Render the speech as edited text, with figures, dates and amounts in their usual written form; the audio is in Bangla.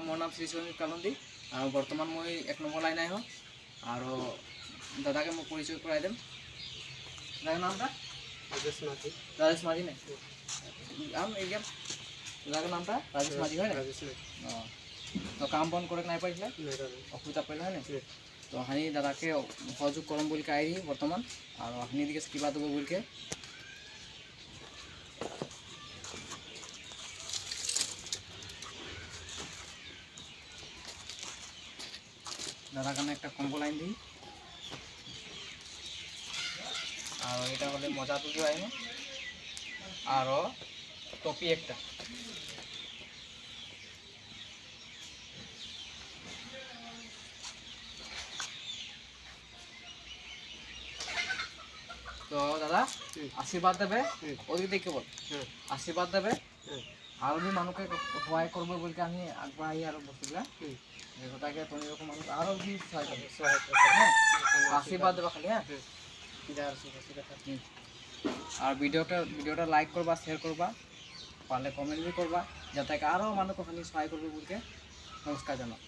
মোৰ নাম শ্ৰী সঞ্জীৱ কালন্দি আৰু বৰ্তমান মই 1 নম্বৰ লাইন আহি আৰু দাদাকে মই পৰিচয় কৰাই দিম। দাদাৰ নামটা राजेश माझी ने हम एकदम दादार नामটা राजेश माझी হয় না তো কাম বন করে নাই পাইছিলে অসুবিধা পাইলে হয় না তো হানি দাদাকে সহযোগ করম বলি কে আইহি বর্তমান আর হানি দিকে কিবা দেব বলি কে দাদা কানে একটা কম্বল আইন দিই আর এটা হলে মজা দুটো আইন আর টপি একটা তো দাদা আশীর্বাদ দেবে ওদিকে দেখে বল আশীর্বাদ দেবে আর আমি মানুষকে সহায় করবো বলতে আমি আগবাড়াই আর বস্তুগুলা গোটাকে তুমি এরকম মানুষ আরো কি সহায় করবে আশীর্বাদ দেবা খালি হ্যাঁ আর ভিডিওটা লাইক করবা শেয়ার করবা পারলে কমেন্ট भी করবা যাতে আরো মানুষ খালি সহায় করবে বলকে নমস্কার জানাও।